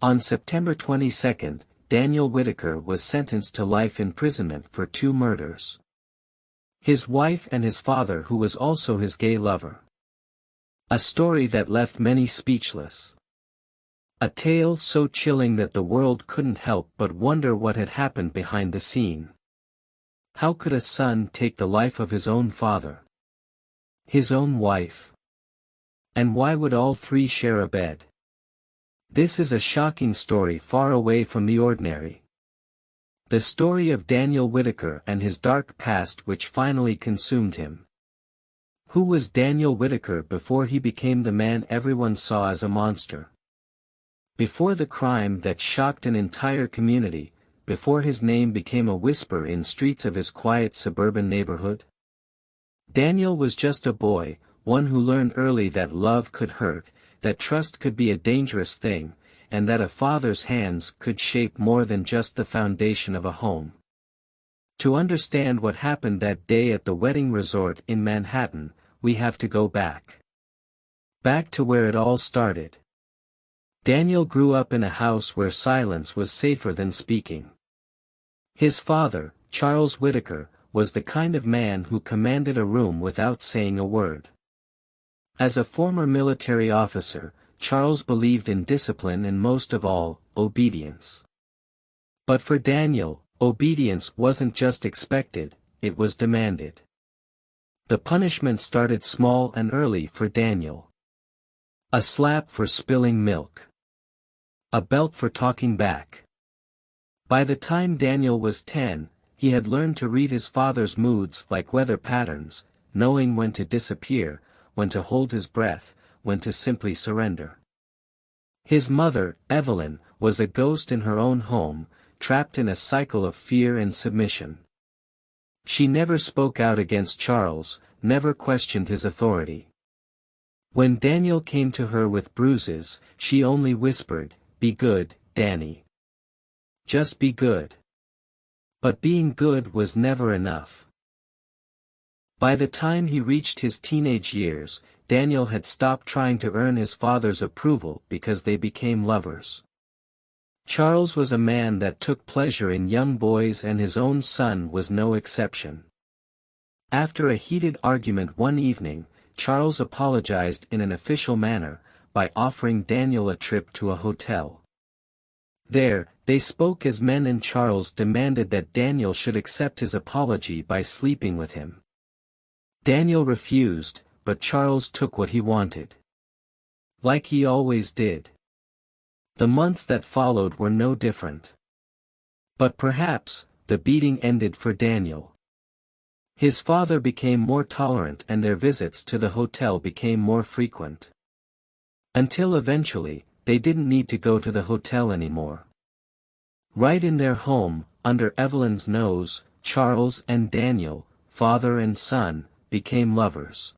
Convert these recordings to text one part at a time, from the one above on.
On September 22, Daniel Whitaker was sentenced to life imprisonment for 2 murders. His wife and his father, who was also his gay lover. A story that left many speechless. A tale so chilling that the world couldn't help but wonder what had happened behind the scene. How could a son take the life of his own father? His own wife? And why would all 3 share a bed? This is a shocking story far away from the ordinary. The story of Daniel Whitaker and his dark past which finally consumed him. Who was Daniel Whitaker before he became the man everyone saw as a monster? Before the crime that shocked an entire community, before his name became a whisper in streets of his quiet suburban neighborhood? Daniel was just a boy, one who learned early that love could hurt, that trust could be a dangerous thing, and that a father's hands could shape more than just the foundation of a home. To understand what happened that day at the wedding resort in Manhattan, we have to go back. Back to where it all started. Daniel grew up in a house where silence was safer than speaking. His father, Charles Whitaker, was the kind of man who commanded a room without saying a word. As a former military officer, Charles believed in discipline and most of all, obedience. But for Daniel, obedience wasn't just expected, it was demanded. The punishment started small and early for Daniel. A slap for spilling milk. A belt for talking back. By the time Daniel was 10, he had learned to read his father's moods like weather patterns, knowing when to disappear, when to hold his breath, when to simply surrender. His mother, Evelyn, was a ghost in her own home, trapped in a cycle of fear and submission. She never spoke out against Charles, never questioned his authority. When Daniel came to her with bruises, she only whispered, "Be good, Danny. Just be good." But being good was never enough. By the time he reached his teenage years, Daniel had stopped trying to earn his father's approval because they became lovers. Charles was a man that took pleasure in young boys and his own son was no exception. After a heated argument one evening, Charles apologized in an official manner, by offering Daniel a trip to a hotel. There, they spoke as men and Charles demanded that Daniel should accept his apology by sleeping with him. Daniel refused, but Charles took what he wanted. Like he always did. The months that followed were no different. But perhaps, the beating ended for Daniel. His father became more tolerant and their visits to the hotel became more frequent. Until eventually, they didn't need to go to the hotel anymore. Right in their home, under Evelyn's nose, Charles and Daniel, father and son, became lovers.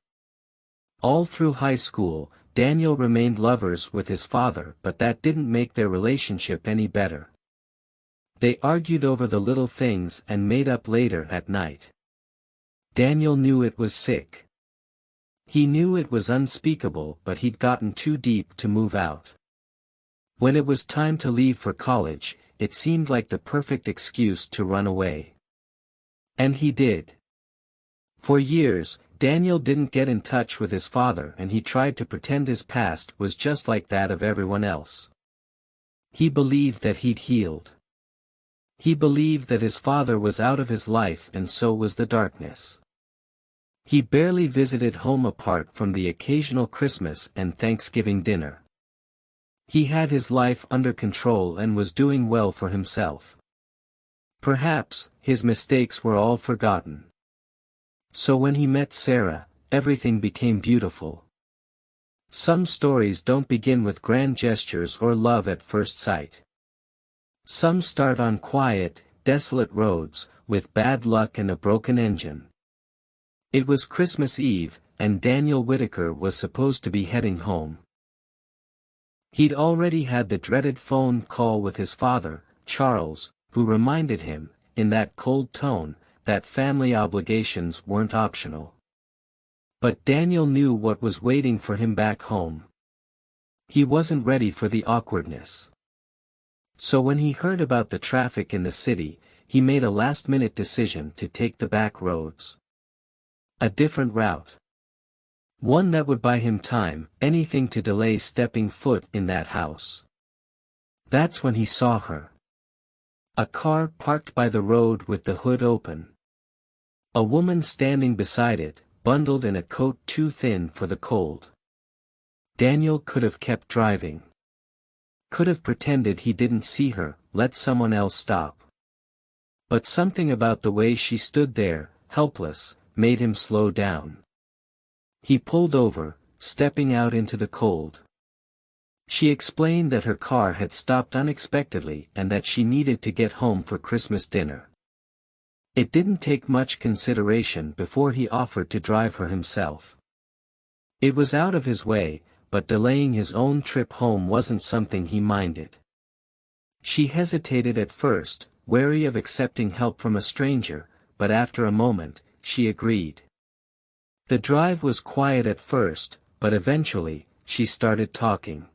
All through high school, Daniel remained lovers with his father, but that didn't make their relationship any better. They argued over the little things and made up later at night. Daniel knew it was sick. He knew it was unspeakable, but he'd gotten too deep to move out. When it was time to leave for college, it seemed like the perfect excuse to run away. And he did. For years, Daniel didn't get in touch with his father and he tried to pretend his past was just like that of everyone else. He believed that he'd healed. He believed that his father was out of his life and so was the darkness. He barely visited home apart from the occasional Christmas and Thanksgiving dinner. He had his life under control and was doing well for himself. Perhaps, his mistakes were all forgotten. So when he met Sarah, everything became beautiful. Some stories don't begin with grand gestures or love at first sight. Some start on quiet, desolate roads, with bad luck and a broken engine. It was Christmas Eve, and Daniel Whitaker was supposed to be heading home. He'd already had the dreaded phone call with his father, Charles, who reminded him, in that cold tone, that family obligations weren't optional. But Daniel knew what was waiting for him back home. He wasn't ready for the awkwardness. So when he heard about the traffic in the city, he made a last-minute decision to take the back roads. A different route. One that would buy him time, anything to delay stepping foot in that house. That's when he saw her. A car parked by the road with the hood open. A woman standing beside it, bundled in a coat too thin for the cold. Daniel could have kept driving. Could have pretended he didn't see her, let someone else stop. But something about the way she stood there, helpless, made him slow down. He pulled over, stepping out into the cold. She explained that her car had stopped unexpectedly and that she needed to get home for Christmas dinner. It didn't take much consideration before he offered to drive her himself. It was out of his way, but delaying his own trip home wasn't something he minded. She hesitated at first, wary of accepting help from a stranger, but after a moment, she agreed. The drive was quiet at first, but eventually, she started talking.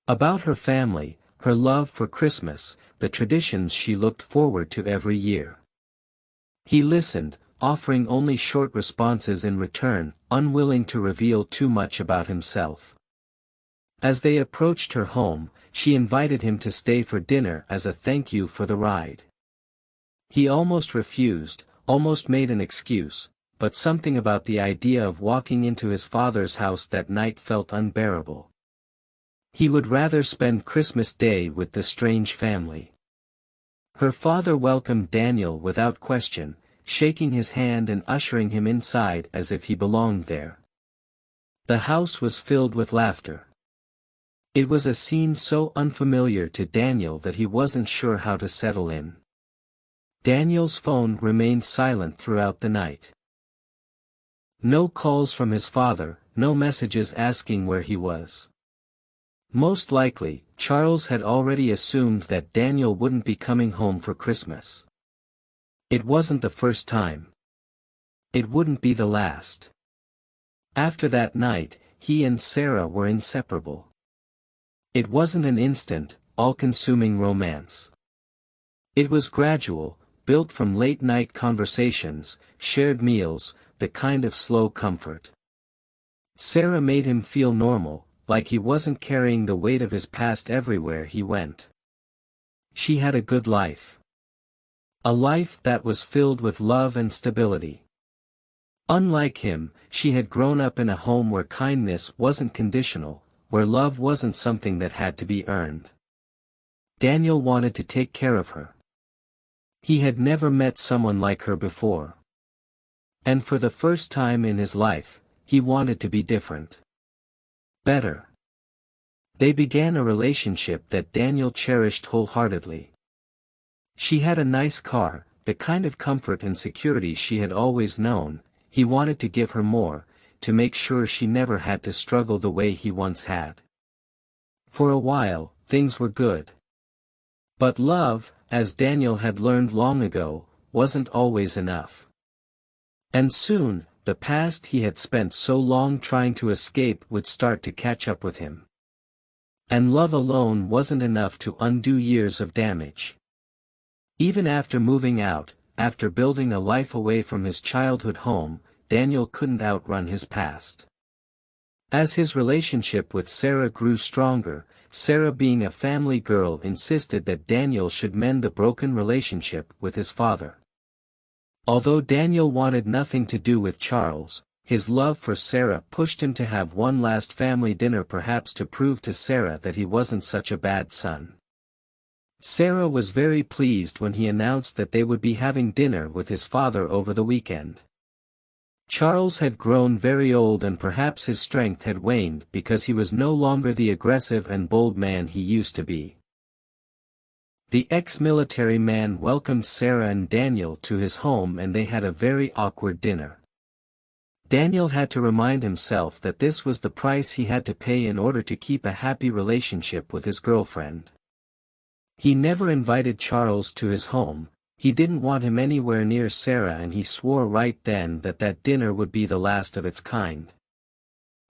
About her family, her love for Christmas, the traditions she looked forward to every year. He listened, offering only short responses in return, unwilling to reveal too much about himself. As they approached her home, she invited him to stay for dinner as a thank you for the ride. He almost refused, almost made an excuse, but something about the idea of walking into his father's house that night felt unbearable. He would rather spend Christmas Day with the strange family. Her father welcomed Daniel without question, shaking his hand and ushering him inside as if he belonged there. The house was filled with laughter. It was a scene so unfamiliar to Daniel that he wasn't sure how to settle in. Daniel's phone remained silent throughout the night. No calls from his father, no messages asking where he was. Most likely, Charles had already assumed that Daniel wouldn't be coming home for Christmas. It wasn't the first time. It wouldn't be the last. After that night, he and Sarah were inseparable. It wasn't an instant, all-consuming romance. It was gradual, built from late-night conversations, shared meals, the kind of slow comfort. Sarah made him feel normal, like he wasn't carrying the weight of his past everywhere he went. She had a good life. A life that was filled with love and stability. Unlike him, she had grown up in a home where kindness wasn't conditional, where love wasn't something that had to be earned. Daniel wanted to take care of her. He had never met someone like her before. And for the first time in his life, he wanted to be different. Better. They began a relationship that Daniel cherished wholeheartedly. She had a nice car, the kind of comfort and security she had always known. He wanted to give her more, to make sure she never had to struggle the way he once had. For a while, things were good. But love, as Daniel had learned long ago, wasn't always enough. And soon, the past he had spent so long trying to escape would start to catch up with him. And love alone wasn't enough to undo years of damage. Even after moving out, after building a life away from his childhood home, Daniel couldn't outrun his past. As his relationship with Sarah grew stronger, Sarah, being a family girl, insisted that Daniel should mend the broken relationship with his father. Although Daniel wanted nothing to do with Charles, his love for Sarah pushed him to have one last family dinner, perhaps to prove to Sarah that he wasn't such a bad son. Sarah was very pleased when he announced that they would be having dinner with his father over the weekend. Charles had grown very old and perhaps his strength had waned because he was no longer the aggressive and bold man he used to be. The ex-military man welcomed Sarah and Daniel to his home and they had a very awkward dinner. Daniel had to remind himself that this was the price he had to pay in order to keep a happy relationship with his girlfriend. He never invited Charles to his home. He didn't want him anywhere near Sarah, and he swore right then that that dinner would be the last of its kind.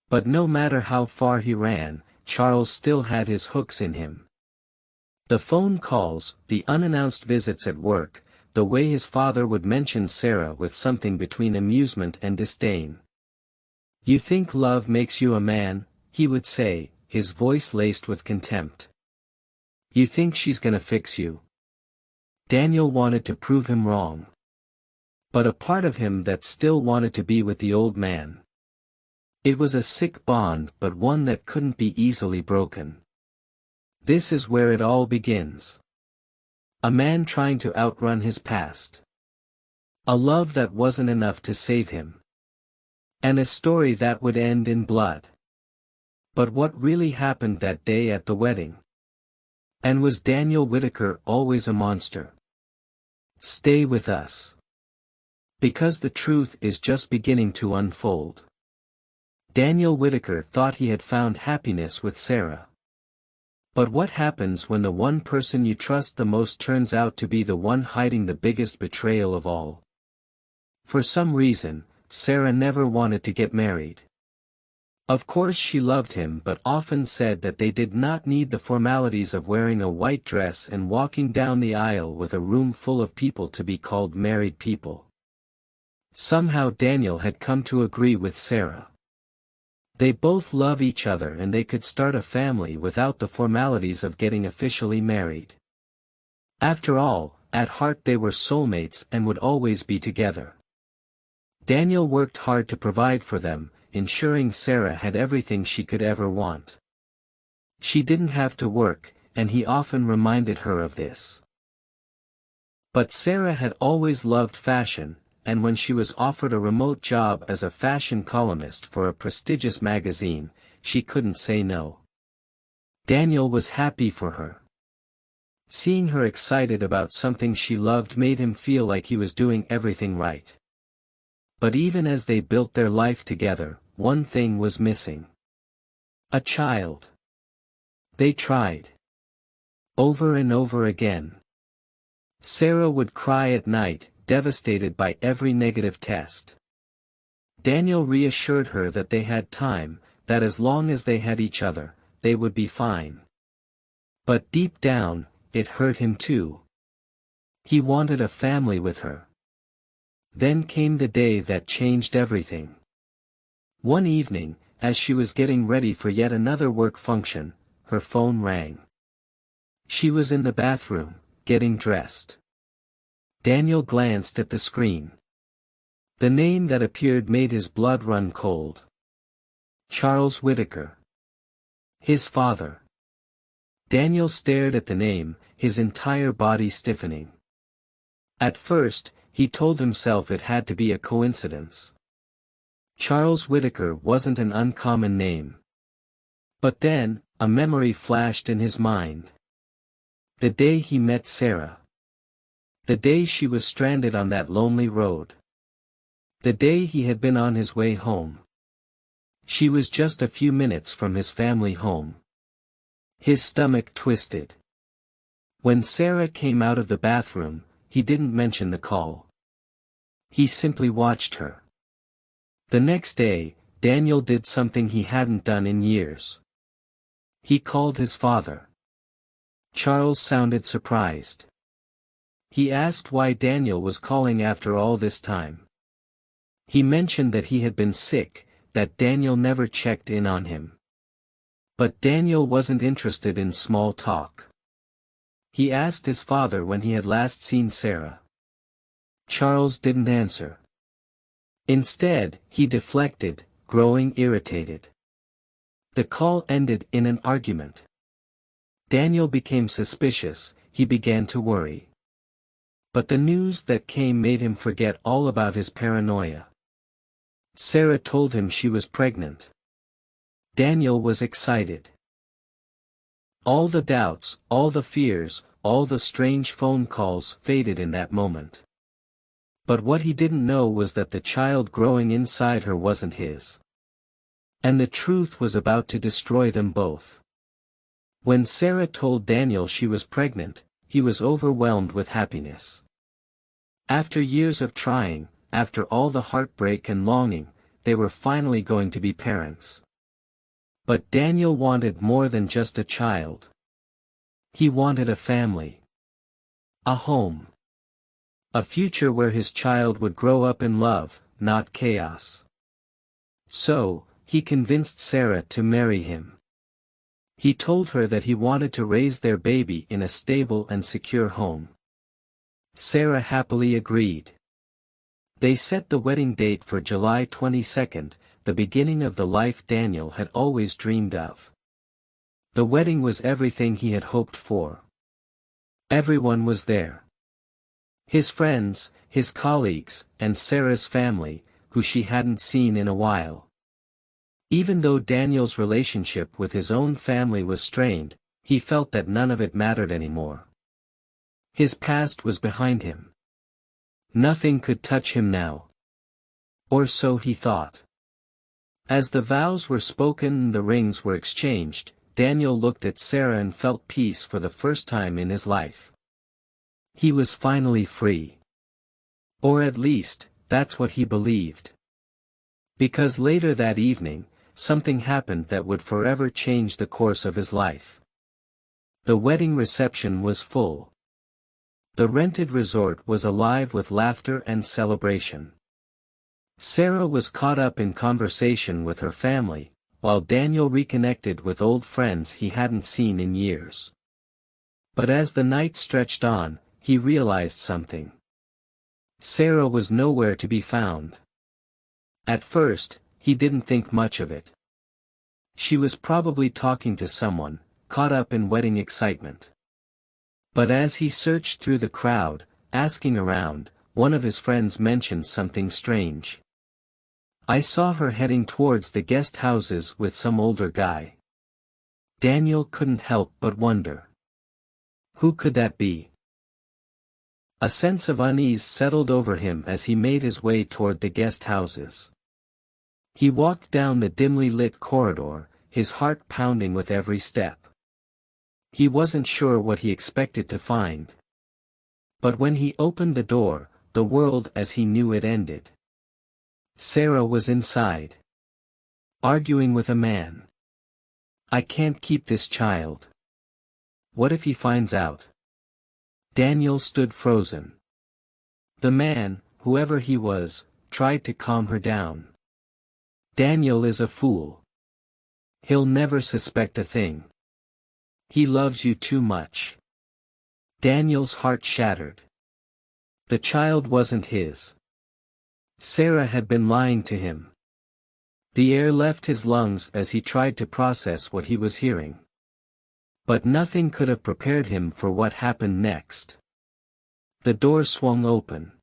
But no matter how far he ran, Charles still had his hooks in him. The phone calls, the unannounced visits at work, the way his father would mention Sarah with something between amusement and disdain. "You think love makes you a man," he would say, his voice laced with contempt. "You think she's gonna fix you?" Daniel wanted to prove him wrong. But a part of him that still wanted to be with the old man. It was a sick bond, but one that couldn't be easily broken. This is where it all begins. A man trying to outrun his past. A love that wasn't enough to save him. And a story that would end in blood. But what really happened that day at the wedding? And was Daniel Whitaker always a monster? Stay with us. Because the truth is just beginning to unfold. Daniel Whitaker thought he had found happiness with Sarah. But what happens when the one person you trust the most turns out to be the one hiding the biggest betrayal of all? For some reason, Sarah never wanted to get married. Of course she loved him, but often said that they did not need the formalities of wearing a white dress and walking down the aisle with a room full of people to be called married people. Somehow Daniel had come to agree with Sarah. They both love each other and they could start a family without the formalities of getting officially married. After all, at heart they were soulmates and would always be together. Daniel worked hard to provide for them, ensuring Sarah had everything she could ever want. She didn't have to work, and he often reminded her of this. But Sarah had always loved fashion, and when she was offered a remote job as a fashion columnist for a prestigious magazine, she couldn't say no. Daniel was happy for her. Seeing her excited about something she loved made him feel like he was doing everything right. But even as they built their life together, one thing was missing. A child. They tried. Over and over again. Sarah would cry at night, devastated by every negative test. Daniel reassured her that they had time, that as long as they had each other, they would be fine. But deep down, it hurt him too. He wanted a family with her. Then came the day that changed everything. One evening, as she was getting ready for yet another work function, her phone rang. She was in the bathroom, getting dressed. Daniel glanced at the screen. The name that appeared made his blood run cold. Charles Whitaker. His father. Daniel stared at the name, his entire body stiffening. At first, he told himself it had to be a coincidence. Charles Whitaker wasn't an uncommon name. But then, a memory flashed in his mind. The day he met Sarah. The day she was stranded on that lonely road. The day he had been on his way home. She was just a few minutes from his family home. His stomach twisted. When Sarah came out of the bathroom, he didn't mention the call. He simply watched her. The next day, Daniel did something he hadn't done in years. He called his father. Charles sounded surprised. He asked why Daniel was calling after all this time. He mentioned that he had been sick, that Daniel never checked in on him. But Daniel wasn't interested in small talk. He asked his father when he had last seen Sarah. Charles didn't answer. Instead, he deflected, growing irritated. The call ended in an argument. Daniel became suspicious, he began to worry. But the news that came made him forget all about his paranoia. Sarah told him she was pregnant. Daniel was excited. All the doubts, all the fears, all the strange phone calls faded in that moment. But what he didn't know was that the child growing inside her wasn't his. And the truth was about to destroy them both. When Sarah told Daniel she was pregnant, he was overwhelmed with happiness. After years of trying, after all the heartbreak and longing, they were finally going to be parents. But Daniel wanted more than just a child. He wanted a family. A home. A future where his child would grow up in love, not chaos. So, he convinced Sarah to marry him. He told her that he wanted to raise their baby in a stable and secure home. Sarah happily agreed. They set the wedding date for July 22nd, the beginning of the life Daniel had always dreamed of. The wedding was everything he had hoped for. Everyone was there. His friends, his colleagues, and Sarah's family, who she hadn't seen in a while. Even though Daniel's relationship with his own family was strained, he felt that none of it mattered anymore. His past was behind him. Nothing could touch him now. Or so he thought. As the vows were spoken and the rings were exchanged, Daniel looked at Sarah and felt peace for the first time in his life. He was finally free. Or at least, that's what he believed. Because later that evening, something happened that would forever change the course of his life. The wedding reception was full. The rented resort was alive with laughter and celebration. Sarah was caught up in conversation with her family, while Daniel reconnected with old friends he hadn't seen in years. But as the night stretched on, he realized something. Sarah was nowhere to be found. At first, he didn't think much of it. She was probably talking to someone, caught up in wedding excitement. But as he searched through the crowd, asking around, one of his friends mentioned something strange. "I saw her heading towards the guest houses with some older guy." Daniel couldn't help but wonder. Who could that be? A sense of unease settled over him as he made his way toward the guest houses. He walked down the dimly lit corridor, his heart pounding with every step. He wasn't sure what he expected to find. But when he opened the door, the world as he knew it ended. Sarah was inside. Arguing with a man. "I can't keep this child. What if he finds out?" Daniel stood frozen. The man, whoever he was, tried to calm her down. "Daniel is a fool. He'll never suspect a thing. He loves you too much." Daniel's heart shattered. The child wasn't his. Sarah had been lying to him. The air left his lungs as he tried to process what he was hearing. But nothing could have prepared him for what happened next. The door swung open.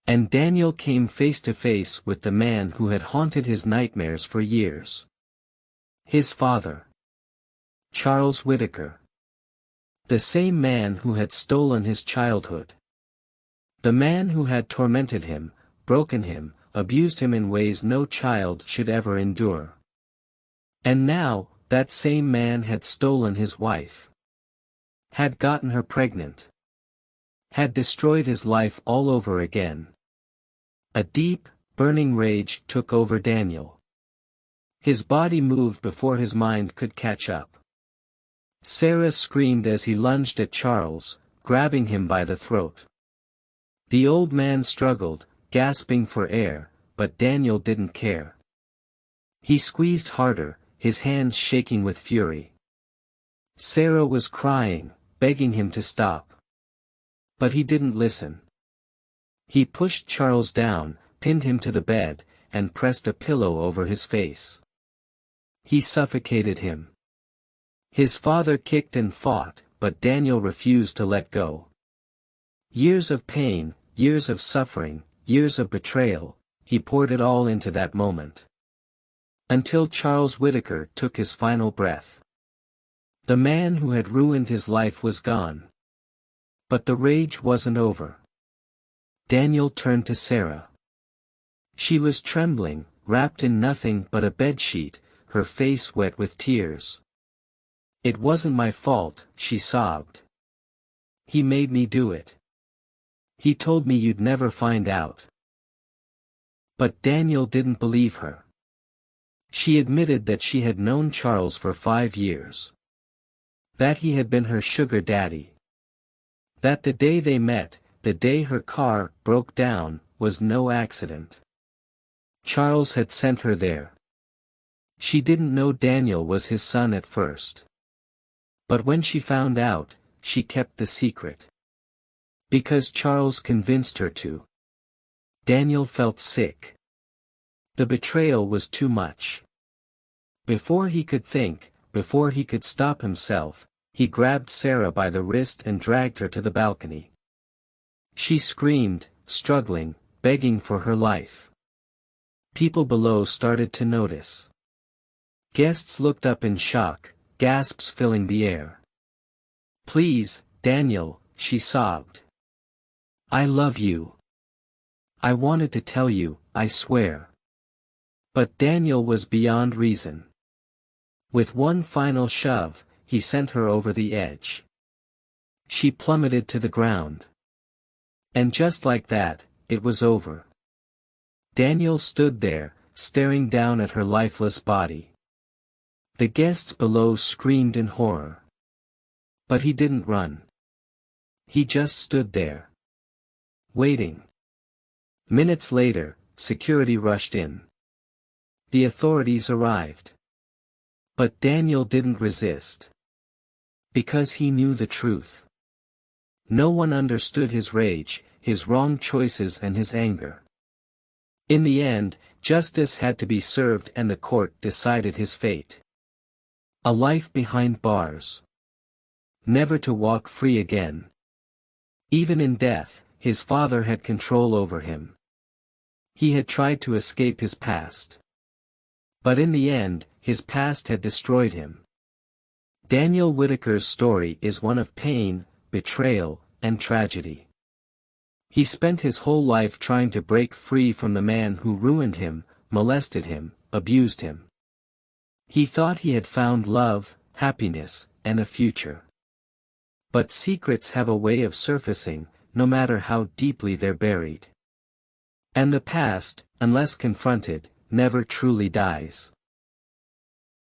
And Daniel came face to face with the man who had haunted his nightmares for years. His father. Charles Whitaker. The same man who had stolen his childhood. The man who had tormented him, broken him, abused him in ways no child should ever endure. And now, that same man had stolen his wife. Had gotten her pregnant. Had destroyed his life all over again. A deep, burning rage took over Daniel. His body moved before his mind could catch up. Sarah screamed as he lunged at Charles, grabbing him by the throat. The old man struggled, gasping for air, but Daniel didn't care. He squeezed harder, his hands shaking with fury. Sarah was crying, begging him to stop. But he didn't listen. He pushed Charles down, pinned him to the bed, and pressed a pillow over his face. He suffocated him. His father kicked and fought, but Daniel refused to let go. Years of pain, years of suffering, years of betrayal, he poured it all into that moment. Until Charles Whitaker took his final breath. The man who had ruined his life was gone. But the rage wasn't over. Daniel turned to Sarah. She was trembling, wrapped in nothing but a bedsheet, her face wet with tears. "It wasn't my fault," she sobbed. "He made me do it. He told me you'd never find out." But Daniel didn't believe her. She admitted that she had known Charles for 5 years. That he had been her sugar daddy. That the day they met, the day her car broke down, was no accident. Charles had sent her there. She didn't know Daniel was his son at first. But when she found out, she kept the secret. Because Charles convinced her to. Daniel felt sick. The betrayal was too much. Before he could think, before he could stop himself, he grabbed Sarah by the wrist and dragged her to the balcony. She screamed, struggling, begging for her life. People below started to notice. Guests looked up in shock, gasps filling the air. "Please, Daniel," she sobbed. "I love you. I wanted to tell you, I swear." But Daniel was beyond reason. With one final shove, he sent her over the edge. She plummeted to the ground. And just like that, it was over. Daniel stood there, staring down at her lifeless body. The guests below screamed in horror. But he didn't run. He just stood there. Waiting. Minutes later, security rushed in. The authorities arrived. But Daniel didn't resist. Because he knew the truth. No one understood his rage, his wrong choices and his anger. In the end, justice had to be served and the court decided his fate. A life behind bars. Never to walk free again. Even in death, his father had control over him. He had tried to escape his past. But in the end, his past had destroyed him. Daniel Whitaker's story is one of pain, betrayal, and tragedy. He spent his whole life trying to break free from the man who ruined him, molested him, abused him. He thought he had found love, happiness, and a future. But secrets have a way of surfacing, no matter how deeply they're buried. And the past, unless confronted, never truly dies.